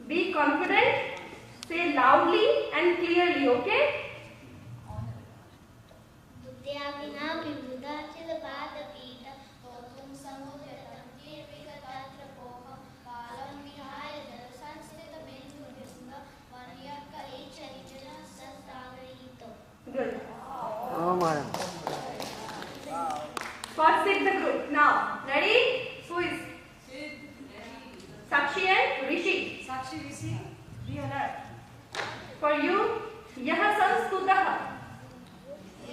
Be confident, say loudly and and clearly, okay? Good. Oh, madam. First take the group. Now, ready? Who is? Sakshi and Rishi. Sakshi, Rishi, be alert. For you, यह संस्कृतः.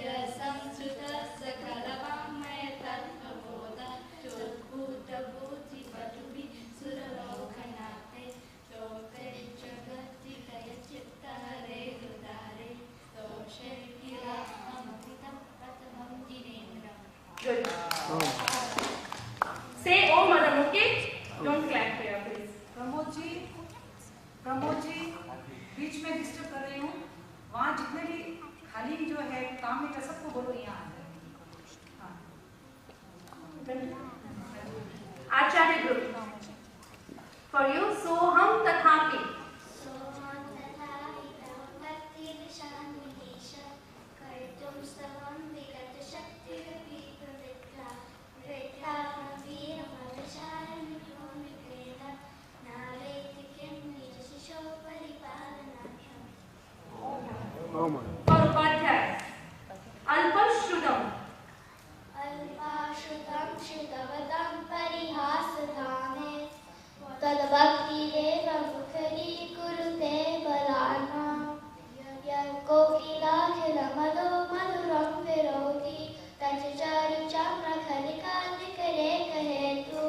यह संस्कृतः सकलवाङ्मय तत्त्वबोधः चोद्भूतबुद्धिपटुभिः सुरलोकनाथे लोके जगद्धितये चित्तहरे हृदारे दोषे किलाममृतं प्रथमं जिनेन्द्रम्. Good. Say oh madam, okay? Don't clap here, please. Pramod ji बीच में disturb कर रही हूँ. वहाँ जितने भी खाली जो है काम में का सबको बोलो यहाँ आ जाए. Acharya group. For you, soham tathapi. Oh, madam. For Upadhyay, Alpashrudam. अल्पाश्रुतं श्रुतवतं परिहासधाने तद्भक्तिरेव मुखरीकुरुते बलानां यः कोकिलाखिलमदो मधुरं विरोधि तच्चारुचाम्रखलिकादिकरेकहेतु.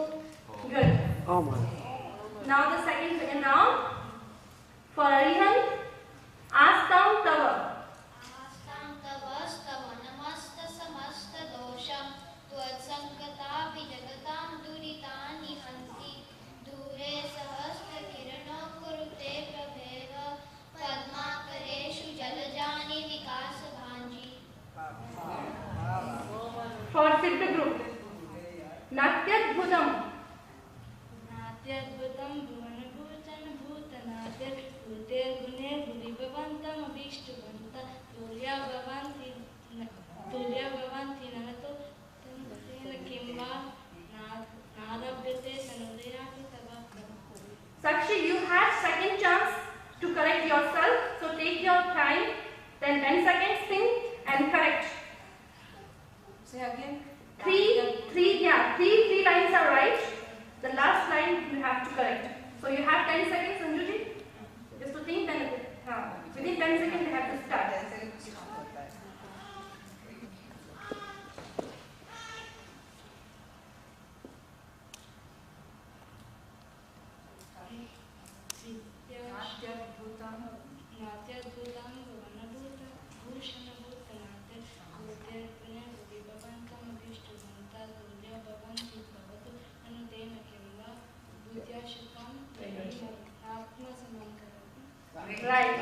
Good. Oh, madam. Now the second noun. For Arihan, Astam Tava. आस्तां तवस्तव नमस्त समस्त दोषं त्वत्सङ्गतापि जगतां दुरितानि हन्ति दूरे सहस्र किरणो कुरुते प्रभेव पद्माकरेषु जलजानि विकासभाञ्जी. For Siddha group, Natyadbhutam. नाट्यद्भुतं Bhuvanbhushan भूतनाट्य भूतेर्गुणे भुविभवन्तं अभीष्टवन्तः तुल्या भवन्ति ननतो तेन किं वा नारभ्यते तनुदयामि तव. Sakshi, you have second chance to correct yourself. So take your time. Then 10 seconds, think and correct. Say again. Three lines are right. The last line you have to correct. So you have 10 seconds, Sanjuji. Just to think, then within 10 seconds you have to start. नाट्यद्भुतं भुवनभूषणभूतनाट्य भूतेर्गुणे भुविभवन्तं अभीष्टवन्तः तुल्या भवन्ति भवतु अनुतेन किं वा बुद्ध्याशुकं आत्मसमं करोति. Right.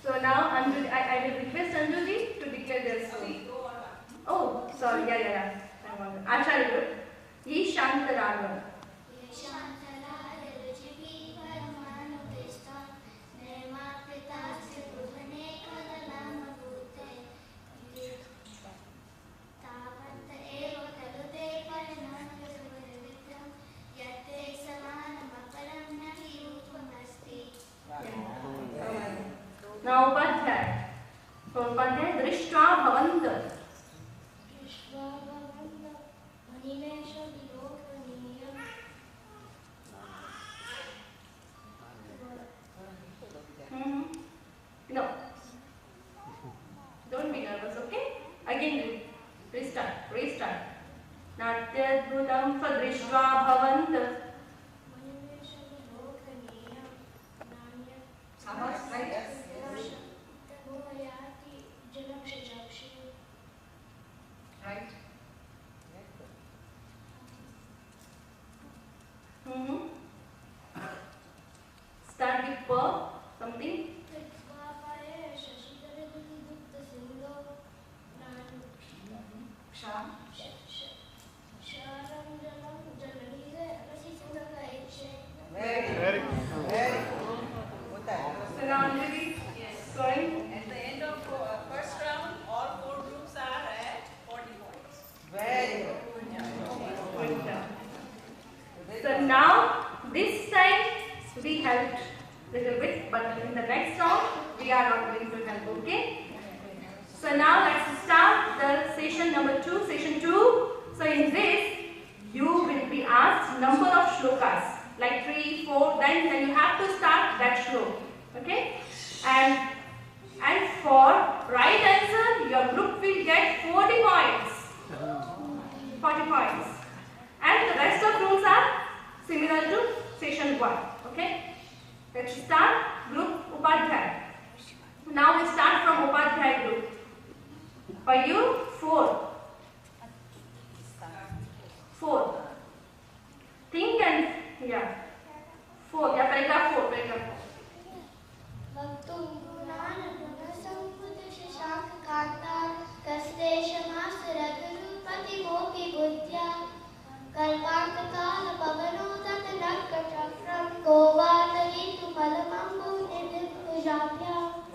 So now Anjuji, I will request Anjuji to declare their story. Oh, sorry. Yeah. Acharya group. Ye Shantaragam. Now Upadhyay. So Upadhyay, Drishtva Bhavant. No. Don't be nervous, okay? Again, restart. Natyadbhutam Drishtva Bhavant. Right? Right? Start with per, something. Very good. So now Scoring. At the end of first round, all 4 groups are at 40 points. Very good. Good job. So now, this time we helped little bit, but in the next round we are not going to help. Okay. So now let's start the session number 2. Session 2. So in this, you will be asked number of shlokas, like 3, 4. Then you have to start that shlok. Okay. And for right answer, your group will get 40 points. 40 points. And the rest of rules are similar to session 1. Okay. Let's start group Upadhyay. Now we start from Upadhyay group. For you, 4. 4. Think and, yeah. 4. Yeah, paragraph 4. Paragraph 4.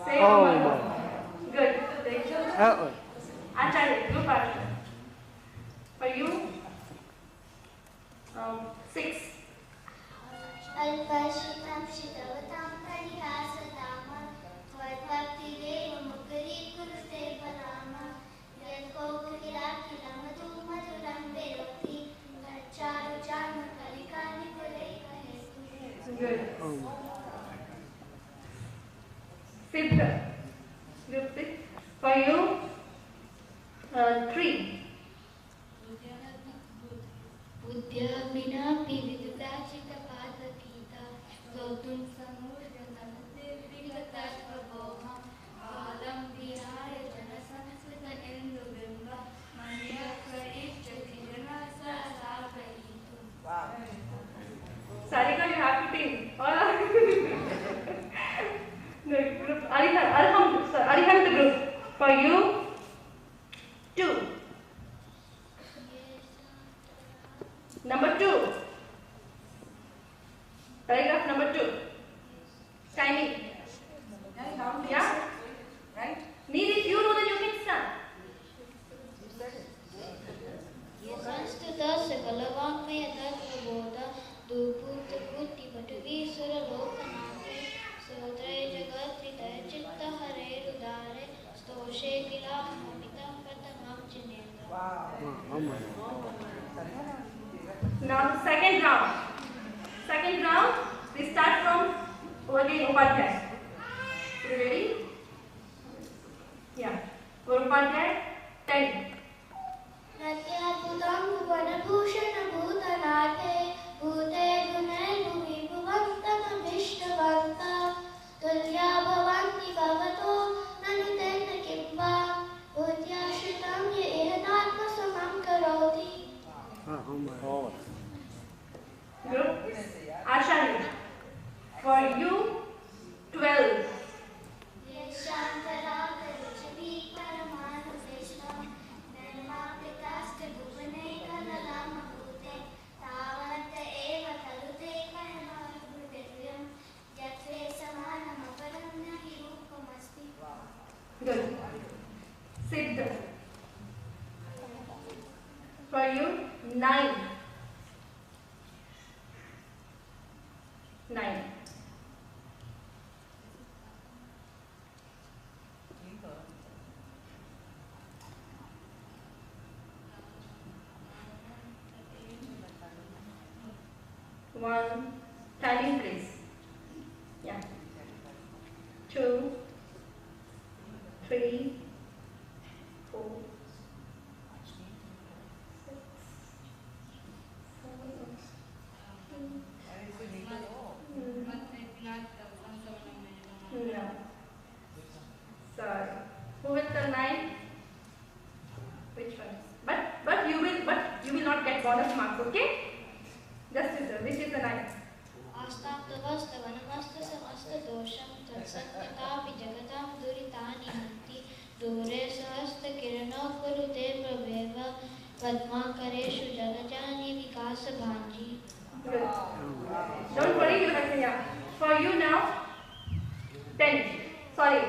Say Oh one more. my. Good. Thank you. Acharya, group Acharya. For you, 6. Good. Oh my. Siddha. Group 6. For you, 3. बुद्ध्यामिनापि विदुराचितपादगीता गौतुं समुद्रतनते विगतस्वभोगं बालं विहाय जनसंस्कृत इन्दुबिम्ब मन्यक्वरिष्यति जनसहसापयितुम्. Wow. Sarika, you have to think. The group Arihant group. For you, 2. Number 2. Paragraph number 2. Timing. Yeah? Right? Need if you know that you can start. Sanskrit सकलवाङ्मय तत्त्वबोध दुर्भूत बुद्धि पटवीश्वर लोकनाथे सोदरे जगत्रितय चित्त हरेरुदारे स्तोषे किलामपितं प्रथमं Jinendra. Oh my. Now the second round. Second round, we start from again Upadhyay. You ready? Yeah. Upadhyay, 10. प्रत्याद्भुतं Bhuvanbhushan भूतनाथे भूते गुणे भुवि भुवन्तमभीष्टवन्ता तुल्या भवन्ति भवतो ननु तेन किं वा भूत्याश्रितं य इहनात्मसमं करोति. Oh my. Group Acharya. For you, 12. Good. Siddha. For you, 9. 9. One, timing please. Yeah. 2, 3, 4, 6, 7, 8. No. Sorry. Who will tell 9? Which one? But you will not get bonus marks, okay? Just listen. Which is the 9? आस्ताप्तवस्तवनमस्तसमस्तदोषं तत्सङ्गतापि जगतां दुरितानि हन्ति दूरे सहस्रकिरणौ कुरुते प्रभेव पद्माकरेषु जलजानि विकासभाञ्जी. Good. Don't worry, you have to. Yeah. For you now, 10. Sorry.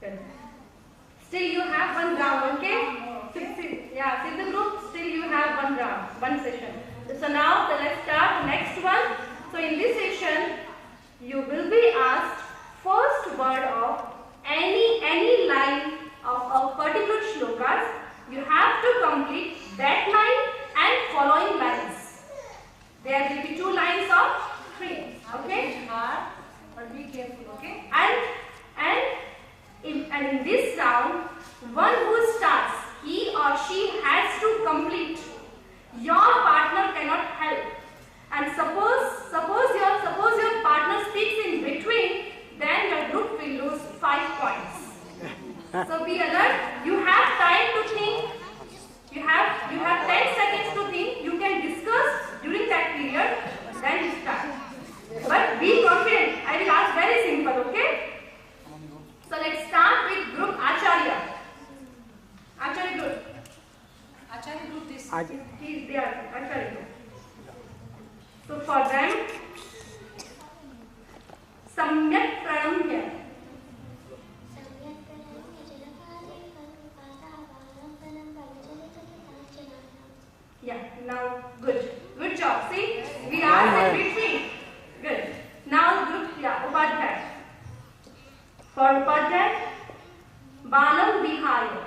Good. Still you have one round, okay? Yeah, Siddha group, still you have one round, one session. So now let's start next one. So in this session, you will be asked first word of any line of a particular shlokas. You have to complete that line and following lines. There will be 2 lines of 3. Okay? hard, but be careful, okay? And in this round, one who starts, he or she has to complete. Your partner cannot help. And suppose your partner speaks in between, then your group will lose 5 points. So be alert. You have time to think. You have 10 seconds to think. You can discuss during that period. Then you start. But be confident. I will ask very simple. Okay? So let's start with group Acharya. Acharya group. Acharya group this. Please, they are Acharya group. So for them, Samyak Pranamya. Yeah, now good. Good job. See, we are in between. Good. Now group, yeah, Upadhyay. For Upadhyay, Balam Vihaya.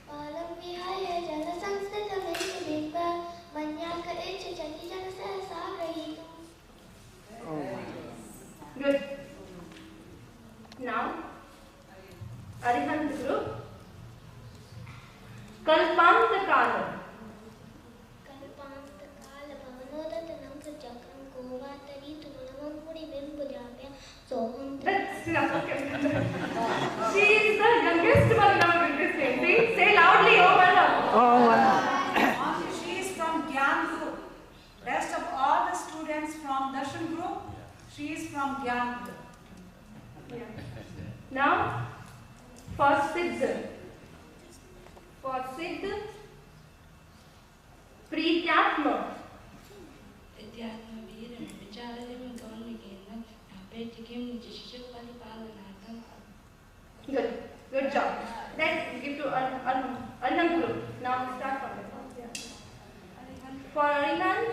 Balam vihaya jala samstita mekudimba manyaka echa chati jana sasagayi. Good. Now, Arihant group, Kalpanta Kala. Kalpanta kala bhavanodata chakram kovatari tumanamam pudi bimbudapya soham. That's enough. Okay. She is the youngest one now in this thing. See? Say loudly, oh Vallabh. She is from Gyan group. Rest of all the students from Darshan group, she is from Gyan group. Yeah. Now, for Siddh. For Siddh, Prityatma. Prityatma Veeram Vicharalim Gaunagena Apetikim Jishapalipalanadam. Good. Good job. Let's give to Arihant group. Now start from the top. For Arihant,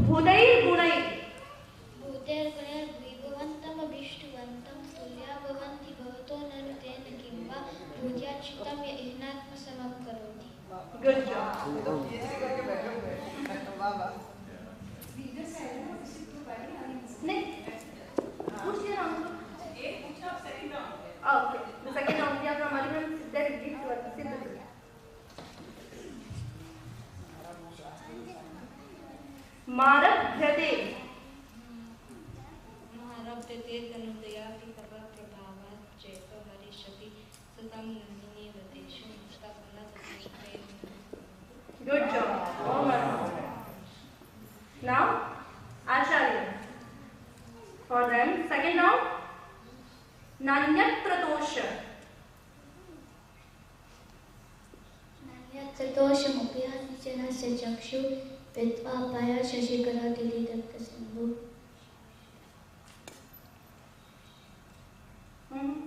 Bhudair Gunai. Bhuter gunair bhivantam abhishtuvantam tulya bhavanti bhavato narutena kimva bhujachitam yahnatma samam karoti. Good job. Next. Who's your uncle? Oh, okay. The second round we are from Arihant. Then give to Siddha group. Marabhyade. Maharabhyate Tanudayati Tava Prabhavat Cheto Harishati Satam Nandini Vadeshu Mustapana Tatishtayin. Good job. Oh my. Now, Acharya. For them, second round, Nanyatratosha. Nanyatratoshamupyati janasya chakshu Pitva paya shashikara dilidatta sindhu.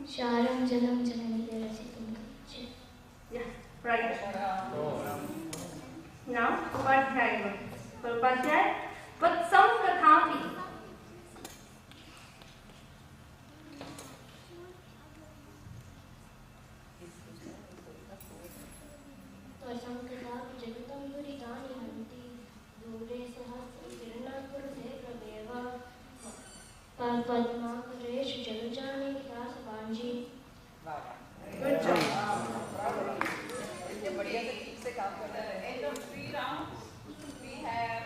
Sharam jalam janani rasitam kache. Yeah, right. Now, Upadhyay. For Upadhyay, Vatsam Kathapi. Vatsam kathapi jagatam duritani hanti. Dure sahasra kiranakur devraveva. Padma kareshu jalajani vikas vanji. Good job. इतने बढ़िया से ठीक से काम कर रहे हैं. End of 3 rounds, we have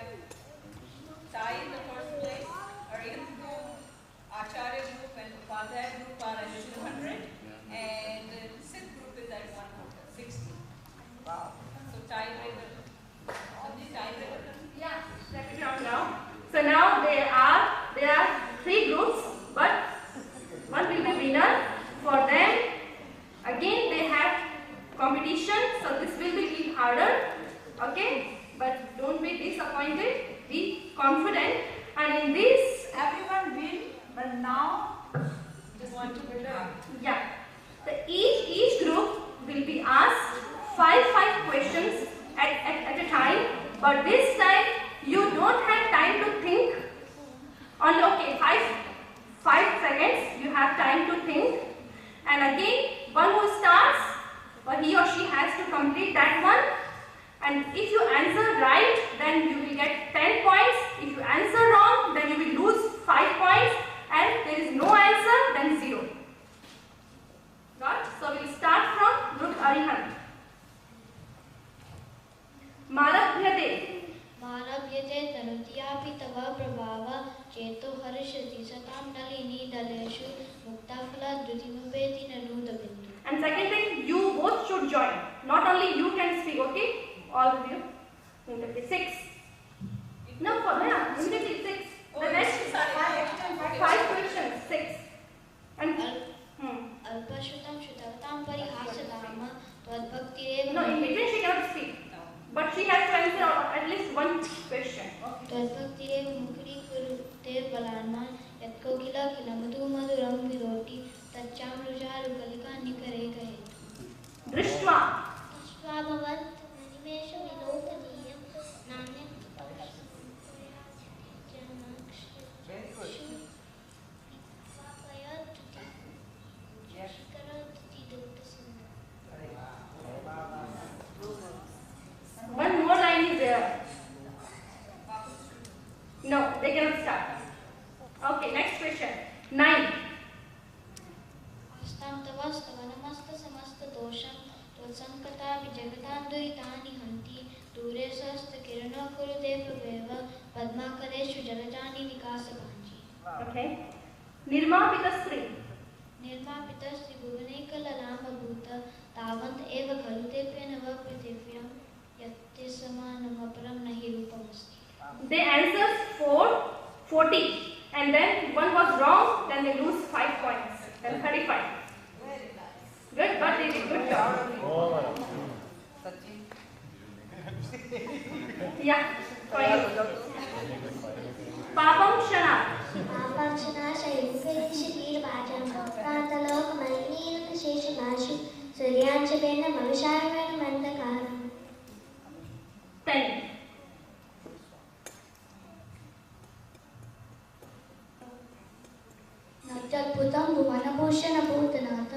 now just want to build up. Yeah. Each group will be asked five questions at a time, but this time you don't have time to think. Only okay, 5 seconds you have time to think, and again one who starts, or he or she has to complete that one. And if you answer right, then you will get 10 points. If you answer wrong, then you will lose 5 points, and there is no answer, then 0. Got? So we will start from Ruth Arihant. Marabhyate. मारभ्यते तनुत्यापि तव प्रभाव चेतो हर्षति सतां Nalini दलेषु मुक्ताफलाद्युतिमुपेति ननूतबिन्दु. And second thing, you both should join. Not only you can speak, okay? All of you. 6. No, for me, immediately 6. The next 5 questions. 6. And अल्पश्रुतं श्रुतवतां परिहासधाम त्वद्भक्तिरेव. no, in between she cannot speak, but she has to answer at least one question. त्वद्भक्तिरेव मुखरीकुरुते बलान्मान् यत्कोकिला किलमधु मधुरं विरोटी तच्चामृजारुकलिका निकरे कहेतु. दृष्ट्वा. दृष्ट्वा भवत् निमेषं विलोकनीयं नान्यं One more line is there. No, they cannot start. Okay, next question. 9. हस्तां तवस्तव नमस्त समस्त दोषं त्वत्सङ्कटा विजगतां दुरितानि हन्ति दूरे सहस्त किरणो कुरुते प्रभेव पद्माकरेषु जलजानि विकासभाञ्जी. Okay. निर्मापितस्त्री. निर्मापितस्त्रि भुवनैकललामभूत तावन्त एव खलु तेभ्य नव पृथिव्यां यत्ते समानमपरं नहि रूपमस्ति. They answered 40, and then one was wrong, then they lose 5 points, then 35. Good, but they did good job. Yeah, for you. Papam Shana. सूर्यांशपेन मनुषायमेन मन्दकारम्. 10. नवजद्भुतं भुवनभूषणभूतनाथ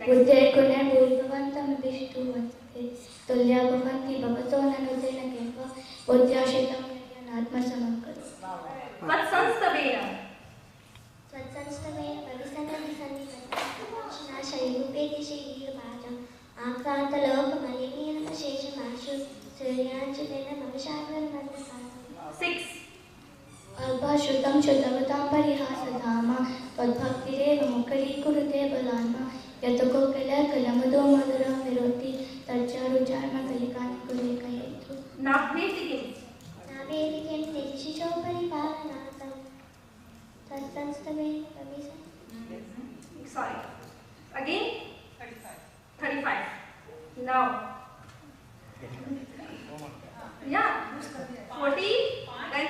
बुद्धेर्गुणे भूर्भुवन्तमभिष्टुवन्ते तुल्या भवन्ति भवतो ननुतेन केव बुद्ध्याश्रितं आत्मसमङ्करो. Vatsanstavena. त्वत्संस्तमेन भविसन्निसन्निपतनाशैरूपेति श्रीर्वाचम् आक्रान्तलोकमलिनीनं शेषमाशु सूर्याञ्चलेन भविषाग्रमन्दकारम्. 6. अल्पश्रुतं श्रुतवतां परिहासधामा त्वद्भक्तिरेव मुखरीकुरुते बलान्मा यतो कोकिलकलमधु मधुरं विरोति तच्चारुचार्मकलिकानि कुरे कहेतु. Navnetikim. नावेदिकेन तेजशिशोपरिपालनार्थं तत्संस्तमेन Sorry. Again? 35. Now. Yeah. 40. Then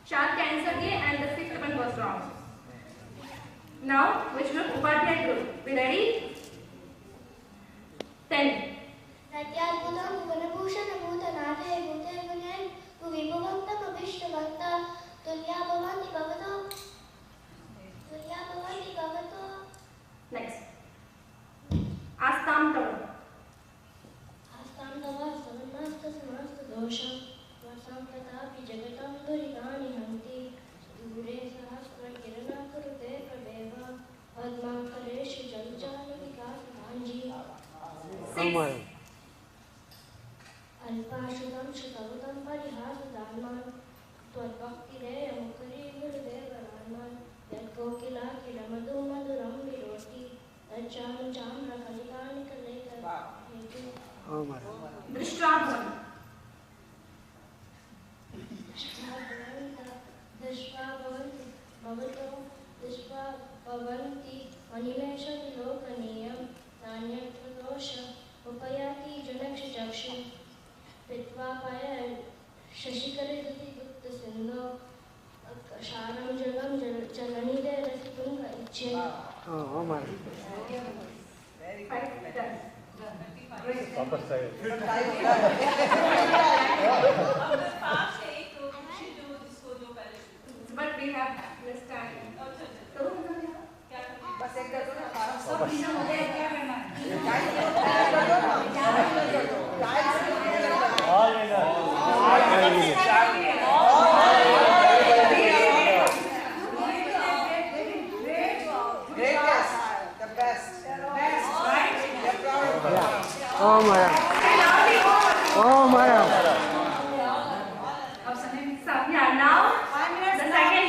4 cancelled and the 6th one was wrong. Now, which group? Upadhyay group. We ready? 10. नत्याद्भुतं भुवनभूषणभूतनाथे भूतेर्गुणेन विभवन्तमभीष्टवन्ता तुल्या भवन्ति भवतो. Next. Astam Tavu. आस्तां तव समस्तसमस्तदोषं त्वत्सङ्कटापि जगतं दुरितानि हन्ति दूरे सहस्रकिरणं कुरुते प्रभेव पद्माकरेषु जलजानि विकासभाञ्जी. 6. अल्पाश्रुतं श्रुतवतं परिहासधान्मान् त्वद्भक्तिरेव मुखरीकुरुदेवरान्मान् यत्कोकिला किलमधु मधुरं विरोति तच्चारुचाम्रकलिकानि कलेकहेतु. Drishtvam. दृष्ट्वा भवन्ति मनिमेषविलोकनीयं नान्यत्र दोष उपयाति जनक्षचक्षु पित्वा पाय शशिकरे दुति सिंधु क्षारं जलं जलनिधे रसगुंगा इच्छे हमारे After 5 take, she do इसको जो पहले. But we have less time. So, बस एक कर दो ना हमारा सब बिना मुझे क्या करना है Oh my अब समय so yeah, now 5 minutes the second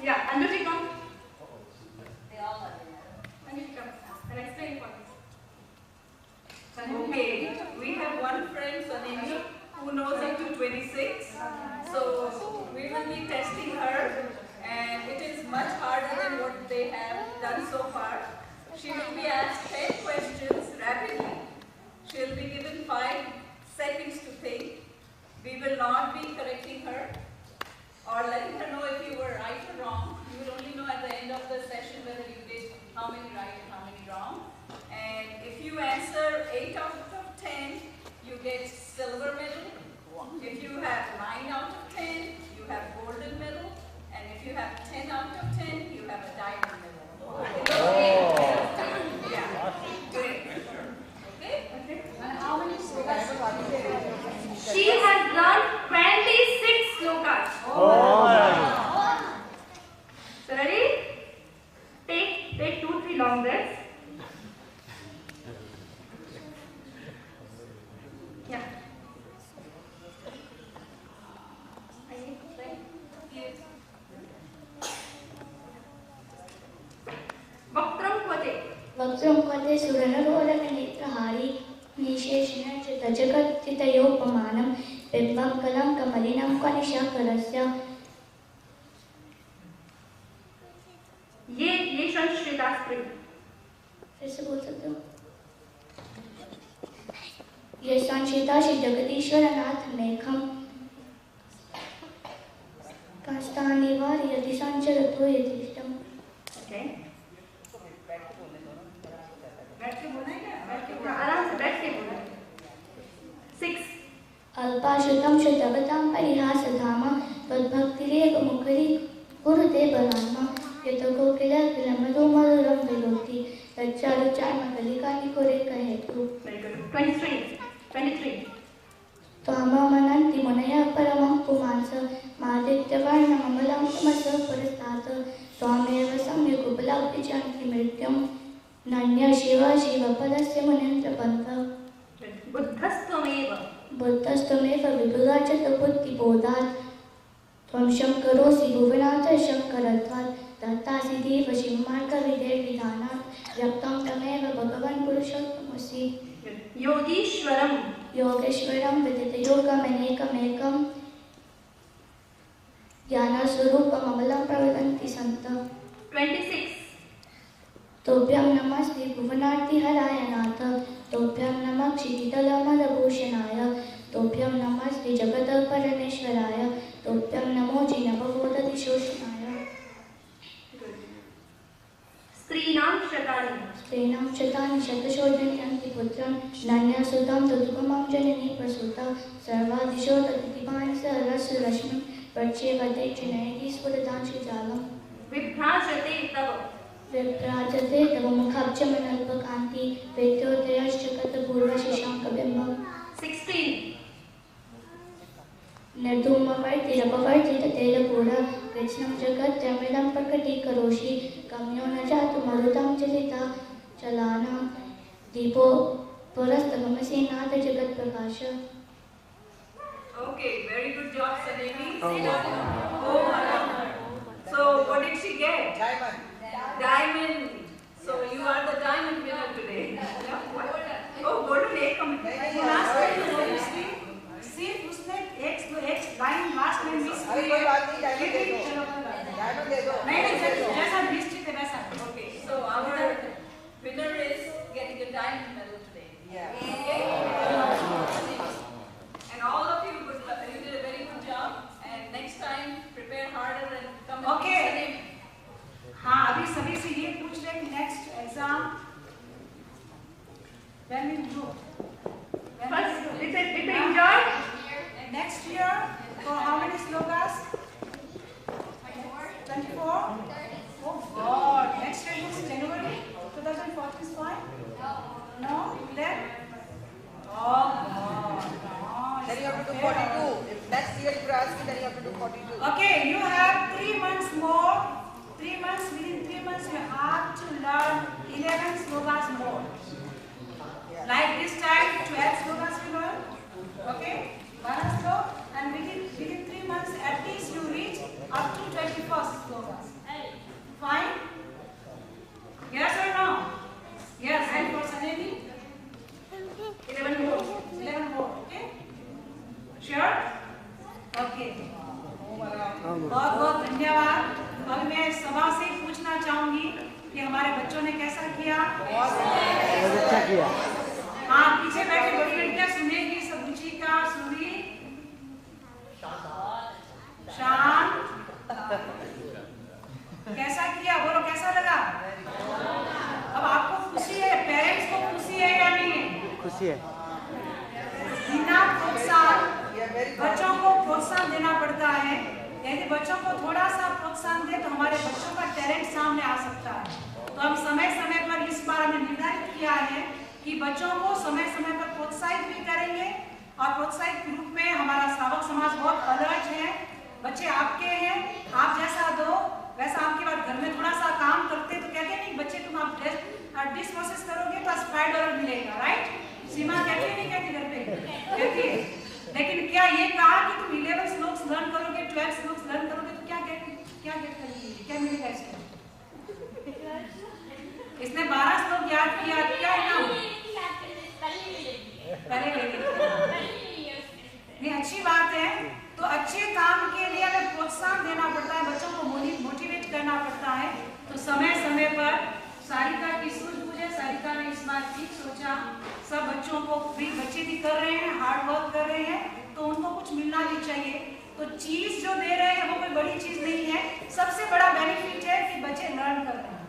yeah, Anjuji come. Anjuji come. And explain for us. Okay, we have one friend, Sanemi, who knows up to 26. So we will be testing her, and it is much harder than what they have done so far. She will be asked 10 questions rapidly. She will be given 5 seconds to think. We will not be correcting her or letting her know if you were right or wrong. You will only know at the end of the session whether you did how many right and how many wrong. And if you answer 8 out of 10, you get silver medal. If you have 9 out of 10, you have golden medal. And if you have 10 out of 10, you have a diamond medal. Yeah. Great. Okay? and how many slokas She has learned 26 slokas. So ready? Take 2-3 long breaths. Yeah. Vakram Kwate. वक्त्रं क्वते सुरनरोदकनेत्रहारी निशेषेण च तजगत्थितयोपमानं बिम्बं कलं कमलिनं क्वनिशाकरस्य ये संस्कृता स्त्री. फिर से बोल सकते हो ये संचिता श्री जगदीश्वरनाथ मेघम काष्ठानिवार यदि संचरतो यदिष्टम. Okay. बैठ के बोलना है क्या बैठ के आराम से बैठ के बोलो. 6. अल्पाश्रुतं च जगतां परिहासधाम त्वद्भक्तिरेव मुखरी गुरुते बलान्मा यतो कोकिलमधु मधुरं विलोति तच्चारुचार्मकलिकानिकुरे कहेतु. Very good. 23. त्वाममनन्ति मुनयः परमं पुमांस मादित्यवर्णममलं तमसः पुरस्तात् त्वामेव सम्यक् उपलभ्यन्ति मृत्युं नन्य शिव शिवपदस्य मुनीन्द्रपन्थ. बुद्धस्त्वमेव. बुद्धस्त्वमेव विबुधा च बुद्धिबोधात् त्वं शङ्करोऽसि भुवनाथ शङ्करत्वात् दत्तासि देवशिवमार्गविधेर्विधानात् व्यक्तं तमेव भगवन् पुरुषोत्तमसि. योगीश्वरम्. योगेश्वरं विदितयोगमनेकमेकं ज्ञानस्वरूपममलं प्रवदन्ति सन्तः. 26. तोभ्यं नमस्ते भुवनार्तिहराय नाथ तोभ्यं नमः क्षितितलमलभूषणाय तोभ्यं नमस्ते जगतपरमेश्वराय तोभ्यं नमो जिनभवोदधिशोषणाय. स्त्रीणां शतानि. स्त्रीणां शतानि शतशोजनयन्ति पुत्रं नन्यसुतं तदुपमं जननी प्रसूता सर्वादिशो तदितिमानि सहरसरश्मिं प्रच्येवते च नयति स्फुरदांशुजालं. विभ्राजते तव. विभ्राजते तव मुखाब्जमनल्पकान्ति वेद्योदयश्चकतपूर्वशशाङ्कबिम्बम्. 16. निर्धूमवर्तिरपवर्तिततैलपूरा कृष्णं जगत्यमृतं प्रकटीकरोषि गम्यो न जातु मरुतं चलिता चलानां दीपो पुरस्तमसि नाथ Jagatprakash. Okay, very good job, Sanemi. So what did she get? Diamond. So you are the diamond winner today. Oh, golden egg. Last में सिर्फ उसने एक लाइन लास्ट में मिस अरे कोई बात नहीं, डायमंड दे दो। चलो डायमंड दे दो। नहीं जैसा डिस्ट्रिक्ट है वैसा. Okay, so our winner is getting a diamond medal today. Yeah. Okay? And all of you, you did a very good job. And okay हाँ अभी सभी से ये पूछ रहे कि next exam when will you First, did you enjoy? next year for how many slokas 24 oh god next year is January 2014 is fine no then oh god Then you have to do 42. If next year you ask me, then you have to do 42. okay you have 3 months more 3 months within 3 months you have to learn 11 slokas more like this time 12 slokas we learn okay 12 slok and within 3 months at least you reach up to 21st slokas fine yes or no yes and for Saneni 11 more okay sure okay बहुत बहुत धन्यवाद अब मैं सभा से पूछना चाहूंगी कि हमारे बच्चों ने कैसा किया बहुत अच्छा किया। हाँ पीछे बैठे बड़ी लड़कियां सुनेगी सब रुचिका सुनी शान कैसा किया बोलो कैसा लगा अब आपको खुशी है पेरेंट्स को खुशी है या नहीं है खुशी है। बिना प्रोत्साहन बच्चों को प्रोत्साहन देना पड़ता है यदि बच्चों को थोड़ा सा प्रोत्साहन दे तो हमारे बच्चों का टैलेंट सामने आ सकता है तो हम समय समय पर इस बार हमने निर्धारित किया है कि बच्चों को समय समय पर प्रोत्साहित भी करेंगे और प्रोत्साहित के रूप में हमारा श्रावक समाज बहुत अलर्ट है बच्चे आपके हैं आप जैसा दो वैसा आपके बाद घर में थोड़ा सा काम करते तो कहते नहीं बच्चे तुम आप डिश प्रोसेस करोगे तो $5 मिलेगा राइट सीमा कहती नहीं कहती घर पे कहती है लेकिन क्या ये कहा कि तुम 11 श्लोक्स लर्न करोगे 12 श्लोक्स लर्न करोगे तो क्या गेट करेंगे क्या मिलेगा इसको इसने 12 श्लोक याद किया क्या इनाम पहले ये अच्छी बात है तो अच्छे काम के लिए हमें प्रोत्साहन देना पड़ता है बच्चों को मोटिवेट करना पड़ता है तो समय समय पर सारिका की सूझबूझ है सारिका ने इस बार ठीक सोचा सब बच्चों को भी बच्चे भी कर रहे हैं हार्ड वर्क कर रहे हैं तो उनको कुछ मिलना भी चाहिए तो चीज जो दे रहे हैं वो कोई बड़ी चीज नहीं है सबसे बड़ा बेनिफिट है कि बच्चे लर्न कर रहे हैं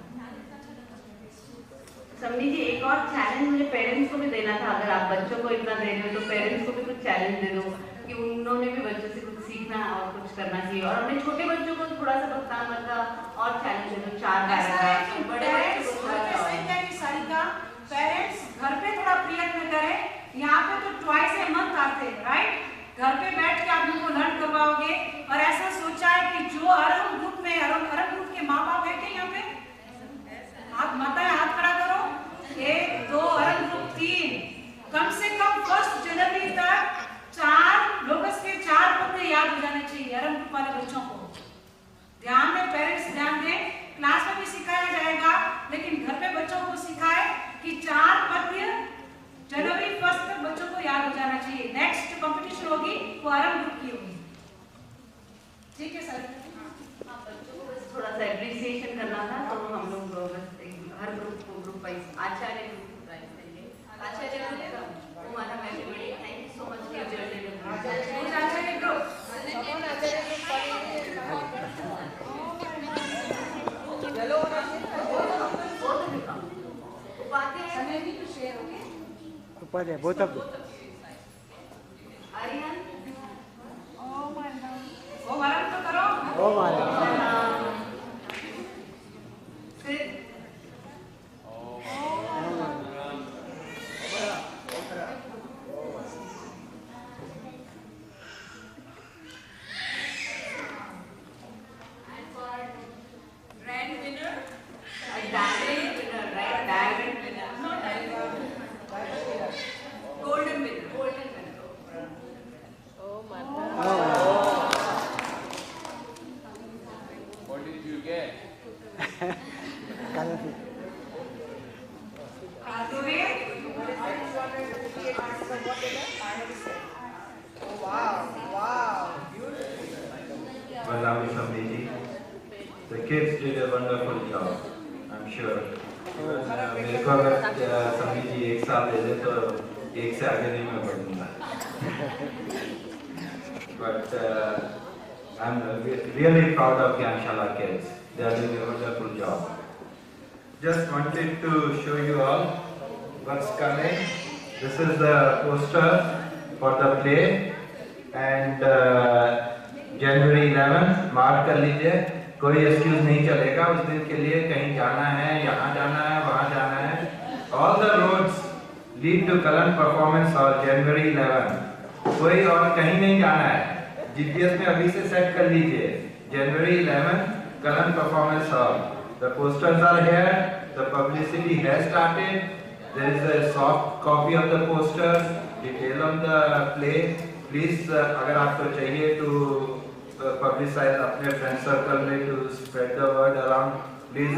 समझी जी एक और चैलेंज मुझे पेरेंट्स को भी देना था अगर आप बच्चों को इतना दे रहे हो तो पेरेंट्स को भी कुछ चैलेंज दे दो कि उन्होंने भी बच्चों से कुछ सीखना और कुछ करना चाहिए और अपने छोटे बच्चों को थोड़ा सा भुगतान का और चैलेंज दे दो 4 पैराग्राफ बड़े बच्चों को थोड़ा सारिका पेरेंट्स घर पे थोड़ा प्रयत्न करें यहाँ पे तो ट्वाइस ए मंथ आते हैं राइट घर पे बैठ के आप उनको लर्न करवाओगे और ऐसा सोचा है कि जो अरब ग्रुप में अरब ग्रुप के माँ बाप बैठे यहाँ पे आप माताएं हाथ खड़ा करो 1 2 अरब ग्रुप 3 कम से कम 1 जनवरी तक 4 लोकस के 4 पद याद हो जाने चाहिए अरब ग्रुप वाले बच्चों को ध्यान में पेरेंट्स ध्यान दें क्लास में भी सिखाया जाएगा लेकिन घर पे बच्चों को सिखाए कि 4 पद्य जनवरी 1 तक बच्चों को याद हो जाना चाहिए नेक्स्ट कंपटीशन होगी वो आरंभ ग्रुप की होगी ठीक है सर बच्चों को बस थोड़ा सा एप्रिसिएशन करना था तो हम लोग बस हर ग्रुप को ग्रुप वाइज आचार्य ग्रुप को प्राइज देंगे आचार्य ग्रुप हमारा mathematics thank you so much for Acharya group चलो Upadhyay both of them Aryan ओ वरन तो करो ओ मारे फिर Grand winner. diamond winner right diamond winner Golden winner. What did you get? Well, Samiji, the kids did a wonderful job, I'm sure. मेरे को अगर समझी 1 साल दे दे तो 1 से आगे नहीं मैं बढ़ूंगा. But I'm really proud of Gyanshala kids. They are doing a wonderful job. Just wanted to show you all what's coming. This is the poster for the play, and January 11th mark कर लीजिए, कोई excuse नहीं चलेगा उस दिन के लिए, कहीं जाना है, यहाँ जाना है, वहाँ जाना है. All the roads lead to Kalan performance hall January 11th. कोई और कहीं नहीं जाना है, GPS में अभी से सेट कर लीजिए. January 11th Kalan performance hall. The posters are here. The publicity has started. There is a soft copy of the posters, detail on the play. Please, अगर आपको चाहिए to publicize अपने friend circle में to spread the word around, please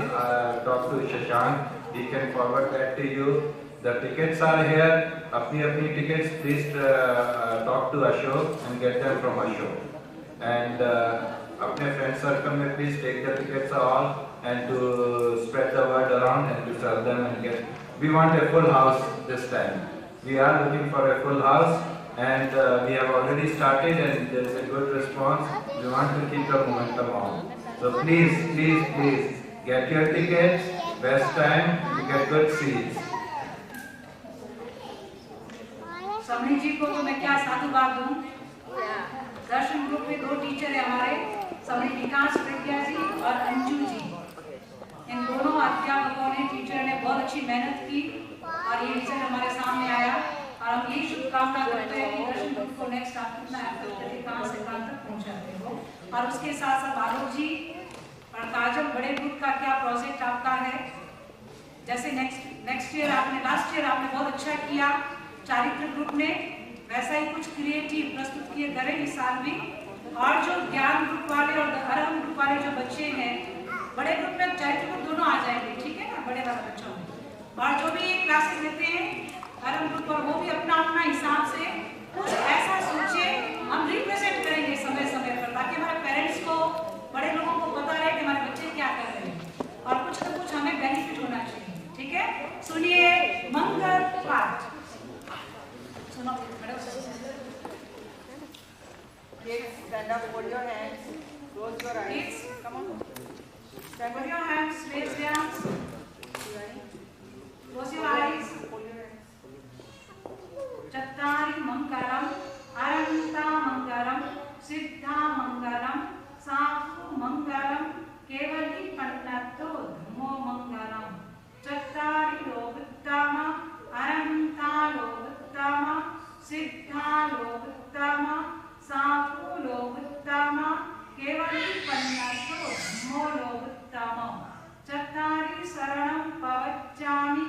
talk to Shashank. He can forward that to you. The tickets are here. अपनी tickets, please talk to Ashok and get them from Ashok. And अपने friend circle में please take the tickets all and to spread the word around and to sell them and get. We want a full house this time. We are looking for a full house, and we have already started and there is a good response. We want to keep the momentum on. So please get your tickets. Best time to get good seats. समणी जी को तो मैं क्या साधुवाद दूं. दर्शन group में 2 teacher है हमारे, समणी विकास प्रज्ञा जी और अंजू जी. इन दोनों अध्यापकों ने, टीचर ने बहुत अच्छी मेहनत की और ये रिजल्ट हमारे सामने आया. और हम यही शुभकामना करते हैं कि दर्शन ग्रुप को नेक्स्ट आप कितना एफर्ट करके कहां से कहां तक पहुंचाते हो. और उसके साथ साथ आलोक जी और काजल, बड़े ग्रुप का क्या प्रोजेक्ट आपका है. जैसे नेक्स्ट ईयर आपने, लास्ट ईयर आपने बहुत अच्छा किया चारित्र ग्रुप ने, वैसा ही कुछ क्रिएटिव प्रस्तुत किए करें इस साल भी. और जो ज्ञान ग्रुप वाले और अरहम ग्रुप वाले जो बच्चे हैं, बड़े ग्रुप में चारित्र ग्रुप दोनों आ जाएंगे, ठीक है ना, बड़े वाले बच्चों में. और जो भी ये क्लासेस लेते हैं अरहम ग्रुप पर, वो भी अपना हिसाब से कुछ ऐसा सोचे. हम रिप्रेजेंट करेंगे समय पर, ताकि हमारे पेरेंट्स को, बड़े लोगों को पता रहे कि हमारे बच्चे क्या कर रहे हैं और कुछ न कुछ हमें बेनिफिट होना चाहिए. ठीक है, सुनिए मंगल पाठ. सुनो madam. Kids, stand up, hold your hands, close your eyes. Kids, Come on. stand up your hands, raise your hands, close your eyes. Hold your hands. चत्तारि मंगलम, अनंता मंगलम, सिद्धा मंगलम, साधु मंगलम, केवली पन्नतो धम्मो मंगलम. चत्तारि लोकोत्तम, अनंता लोकोत्तम, सिद्धा लोकोत्तम, साधु लोकोत्तम, केवली पन्नतो धम्मो लोकोत्तम. चत्तारि शरणं पवच्चामि,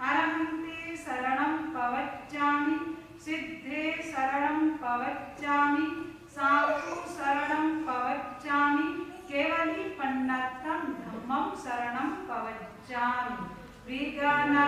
अरहन्ते शरणं पवच्चामि, सिद्धे शरणं पवच्चामि, साधु शरणं पवच्चामि, केवली पन्नतं धम्मं शरणं पवच्चामि. विगना